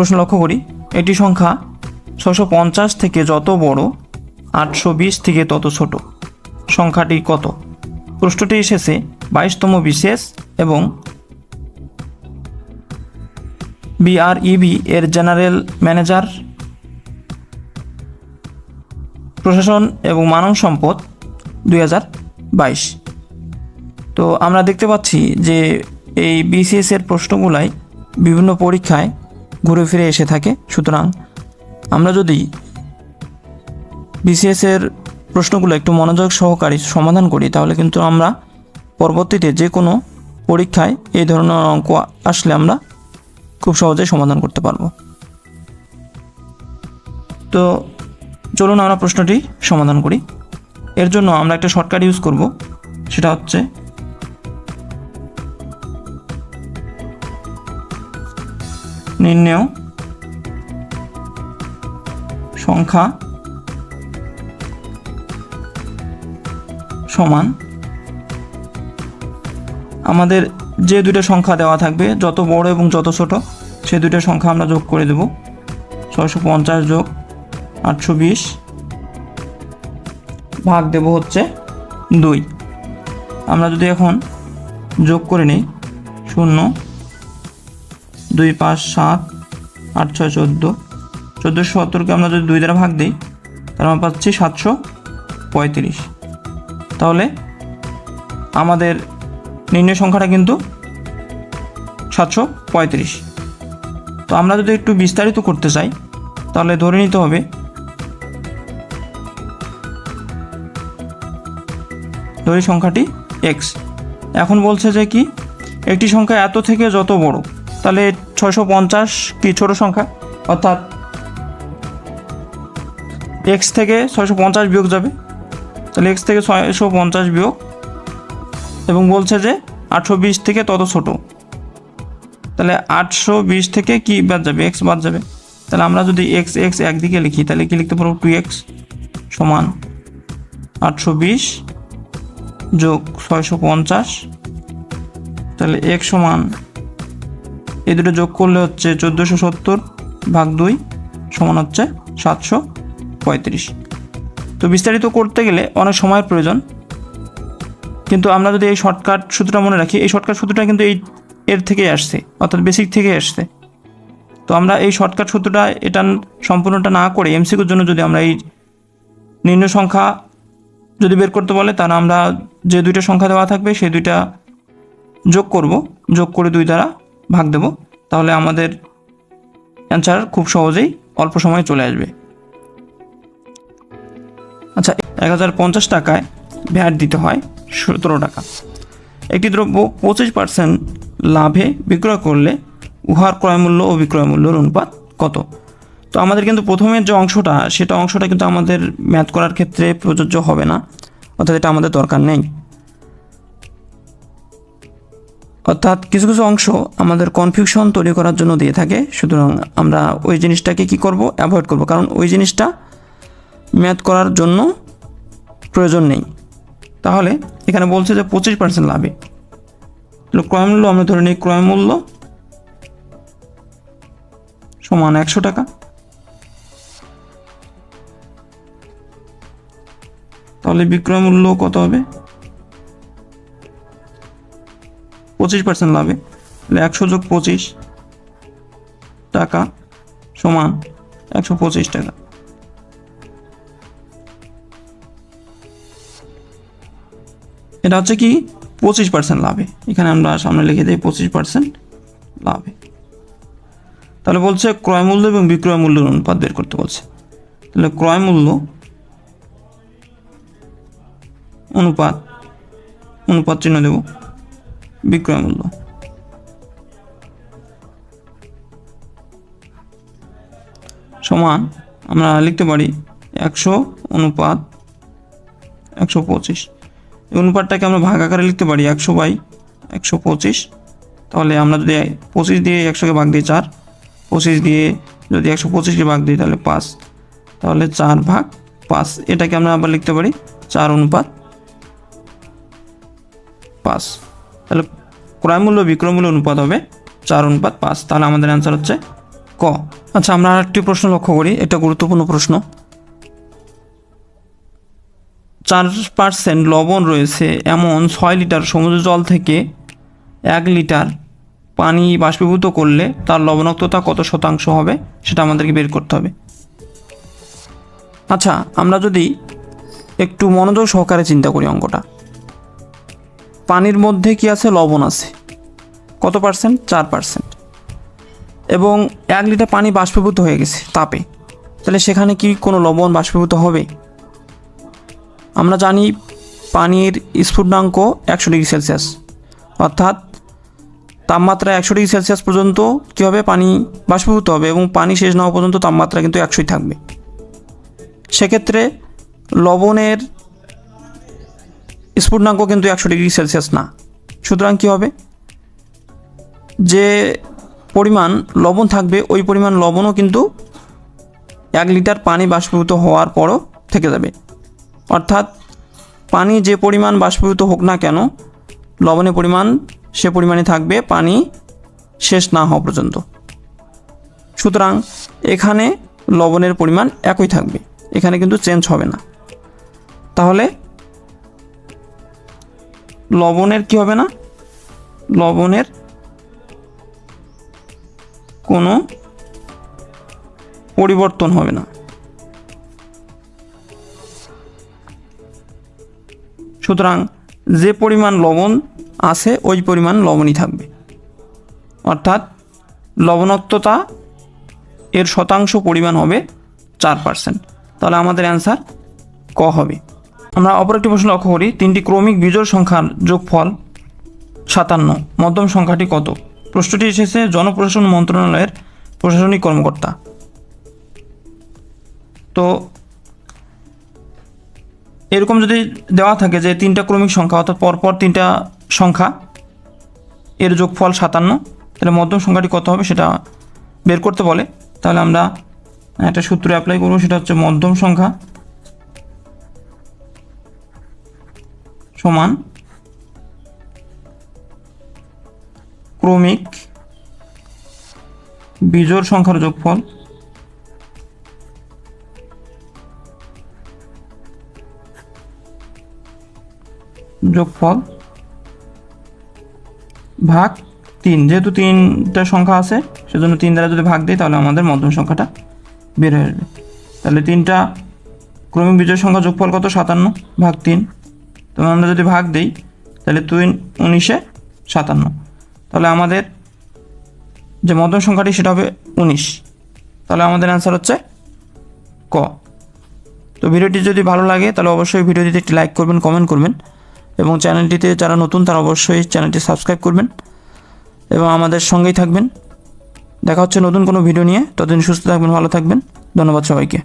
প্রশ্ন লক্ষ্য করি, একটি সংখ্যা 650 থেকে যত বড় 820 থেকে তত ছোট, সংখ্যাটি কত? প্রশ্নটি এসেছে 22তম বিসিএস এবং বিআরইবি এর জেনারেল ম্যানেজার প্রশাসন এবং মানব সম্পদ 2022। তো আমরা দেখতে পাচ্ছি যে এই বিসিএস এর প্রশ্নগুলাই বিভিন্ন পরীক্ষায় ঘুরে ফিরে এসে থাকে। সুতরাং আমরা যদি বিসিএস এর প্রশ্নগুলো একটু মনোযোগ সহকারে সমাধান করি তাহলে কিন্তু আমরা পরবর্তীতে যে কোনো পরীক্ষায় এই ধরনের অঙ্ক আসলে আমরা খুব সহজেই সমাধান করতে পারবো। তো চলুন আমরা প্রশ্নটি সমাধান করি। এর জন্য আমরা একটা শর্টকাট ইউজ করব, সেটা হচ্ছে নির্ণেয় সংখ্যা সমান আমাদের যে দুটো সংখ্যা দেওয়া থাকবে, যত বড় এবং যত ছোট, সে দুটো সংখ্যা আমরা যোগ করে দেব। 650 যোগ 820 ভাগ দেব হচ্ছে 2। আমরা যদি এখন যোগ করে নিই, 0 2 5 7 8 6 14, 1470কে আমরা যদি 2 দ্বারা ভাগ দিই তাহলে আমরা পাচ্ছি 735। তাহলে আমাদের নির্ণয় সংখ্যাটা কিন্তু 735। তো আমরা যদি একটু বিস্তারিত করতে চাই তাহলে ধরে নিতে হবে ধরি সংখ্যাটি x। এখন বলছে যে কি একটি সংখ্যা এত থেকে যত বড়, তাহলে 650 কি ছোট সংখ্যা, অর্থাৎ x থেকে 650 বিয়োগ যাবে, তাহলে x থেকে 650 বিয়োগ, এবং বলছে যে 820 থেকে তত ছোট, তাহলে 820 থেকে কি বাদ যাবে, x বাদ যাবে। তাহলে আমরা যদি x একদিকে লিখি তাহলে কি লিখতে পারবো, 2x সমান 820 যোগ 650, তাহলে x সমান এই দুটো যোগ করলে হচ্ছে 1470 ভাগ 2 সমান হচ্ছে 735। তো বিস্তারিত করতে গেলে অনেক সময়ের প্রয়োজন, কিন্তু আমরা যদি এই শর্টকাট সূত্রটা মনে রাখি, এই শর্টকাট সূত্রটা কিন্তু এর থেকেই আসছে, অর্থাৎ বেসিক থেকেই আসছে। তো আমরা এই শর্টকাট সূত্রটা এটা সম্পূর্ণটা না করে এমসিকিউর জন্য যদি আমরা এই নির্ণয় সংখ্যা যদি বের করতে বলে, তাহলে আমরা যে দুইটা সংখ্যা দেওয়া থাকবে সেই দুইটা যোগ করব, যোগ করে 2 দ্বারা ভাগ দেব, তাহলে আমাদের অ্যান্সার খুব সহজেই অল্প সময়ে চলে আসবে। আচ্ছা, 1050 টাকায় ভ্যাট দিতে হয় 17 টাকা। একটি দ্রব্য 25% লাভে বিক্রয় করলে উহার ক্রয় মূল্য ও বিক্রয় মূল্যের অনুপাত কত? তো আমাদের কিন্তু প্রথমের যে অংশটা, সেটা অংশটা কিন্তু আমাদের ম্যাথ করার ক্ষেত্রে প্রযোজ্য হবে না, অর্থাৎ এটা আমাদের দরকার নেই। অর্থাৎ কিছু কিছু অংশ আমাদের কনফিউশন তৈরি করার জন্য দিয়ে থাকে, সুতরাং আমরা ওই জিনিসটাকে কি করব, অ্যাভয়েড করব, কারণ ওই জিনিসটা ম্যাথ করার জন্য প্রয়োজন নেই। তাহলে এখানে বলছে যে 25% লাভে, তাহলে ক্রয় মূল্য আমরা ধরে নিই, ক্রয় মূল্য সমান 100 টাকা। তাহলে বিক্রয় মূল্য কত হবে, 25% লাভে, তাহলে 100 যোগ 25 টাকা সমান 125 টাকা। এটা হচ্ছে কি 25% লাভে, এখানে আমরা সামনে লিখে দিই 25% লাভে। তাহলে বলছে ক্রয় মূল্য এবং বিক্রয় মূল্যের অনুপাত বের করতে বলছে। তাহলে ক্রয় মূল্য অনুপাত চিহ্ন দেব, বিক্রয় মূল্য সমান আমরা লিখতে পারি 100 অনুপাত 125। এই অনুপাতটাকে আমরা ভাগ আকারে লিখতে পারি 100/125। তাহলে আমরা যদি 25 দিয়ে 100কে ভাগ দিই 4, 25 দিয়ে যদি 125কে ভাগ দিই তাহলে 5, তাহলে 4/5। এটাকে আমরা আবার লিখতে পারি 4/5। তাহলে ক্রয় মূল্য বিক্রয় মূল্য অনুপাত হবে 4/5। তাহলে আমাদের অ্যান্সার হচ্ছে ক। আচ্ছা, আমরা আরেকটি প্রশ্ন লক্ষ্য করি, এটা গুরুত্বপূর্ণ প্রশ্ন। 4% লবণ রয়েছে এমন 6 লিটার সমুদ্র জল থেকে 1 লিটার পানি বাষ্পীভূত করলে তার লবণাক্ততা কত শতাংশ হবে সেটা আমাদেরকে বের করতে হবে। আচ্ছা, আমরা যদি একটু মনোযোগ সহকারে চিন্তা করি অঙ্কটা, পানির মধ্যে কি আছে? লবণ আছে। কত পার্সেন্ট? 4%। এবং 1 লিটার পানি বাষ্পীভূত হয়ে গেছে তাপে, তাহলে সেখানে কি কোনো লবণ বাষ্পীভূত হবে? আমরা জানি পানির স্ফুটনাঙ্ক 100 ডিগ্রি সেলসিয়াস, অর্থাৎ তাপমাত্রা 100 ডিগ্রি সেলসিয়াস পর্যন্ত কী হবে? পানি বাষ্পীভূত হবে এবং পানি শেষ না হওয়া পর্যন্ত তাপমাত্রা কিন্তু 100ই থাকবে। সেক্ষেত্রে লবণের স্ফুটনাঙ্ক কিন্তু 100 ডিগ্রি সেলসিয়াস না। সুতরাং কী হবে? যে পরিমাণ লবণ থাকবে ওই পরিমাণ লবণও কিন্তু 1 লিটার পানি বাষ্পীভূত হওয়ার পরও থেকে যাবে। অর্থাৎ পানি যে পরিমাণ বাষ্পীভূত হোক না কেন, লবণের পরিমাণ সে পরিমাণে থাকবে পানি শেষ না হওয়া পর্যন্ত। সুতরাং এখানে লবণের পরিমাণ একই থাকবে, এখানে কিন্তু চেঞ্জ হবে না। তাহলে লবণের কি হবে না? লবণের কোনো পরিবর্তন হবে না। সুতরাং যে পরিমাণ লবণ আছে ওই পরিমাণ লবণই থাকবে, অর্থাৎ লবণাক্ততা এর শতাংশ পরিমাণ হবে 4%। তাহলে আমাদের অ্যান্সার ক হবে। আমরা অপর একটি প্রশ্ন লক্ষ্য করি, 3টি ক্রমিক বিজোড় সংখ্যার যোগফল 57, মধ্যম সংখ্যাটি কত? প্রশ্নটি এসেছে জনপ্রশাসন মন্ত্রণালয়ের প্রশাসনিক কর্মকর্তা। তো এরকম যদি দেওয়া থাকে যে 3টা ক্রমিক সংখ্যা, অর্থাৎ পরপর 3টা সংখ্যা, এর যোগফল 57, তাহলে মধ্যম সংখ্যাটি কত হবে সেটা বের করতে বলে। তাহলে আমরা একটা সূত্র অ্যাপ্লাই করব, সেটা হচ্ছে মধ্যম সংখ্যা সমান ক্রমিক বিজোড় সংখ্যার যোগফল ভাগ 3। যেহেতু 3টা সংখ্যা আছে সেজন্য 3 দ্বারা যদি ভাগ দিই তাহলে আমাদের মধ্যম সংখ্যাটা বের হয়ে যাবে। তাহলে 3টা ক্রমিক বিজোড় সংখ্যা যোগফল কত? 57 ভাগ 3। তো আমরা যদি ভাগ দিই তাহলে 2 19 57। তাহলে আমাদের যে মধ্যম সংখ্যাটি সেটা হবে 19। তাহলে আমাদের অ্যান্সার হচ্ছে ক। তো ভিডিওটি যদি ভালো লাগে তাহলে অবশ্যই ভিডিওটিতে একটি লাইক করবেন, কমেন্ট করবেন এবং চ্যানেলটিতে যারা নতুন তারা অবশ্যই চ্যানেলটি সাবস্ক্রাইব করবেন এবং আমাদের সঙ্গেই থাকবেন। দেখা হচ্ছে নতুন কোনো ভিডিও নিয়ে। ততদিন সুস্থ থাকবেন, ভালো থাকবেন। ধন্যবাদ সবাইকে।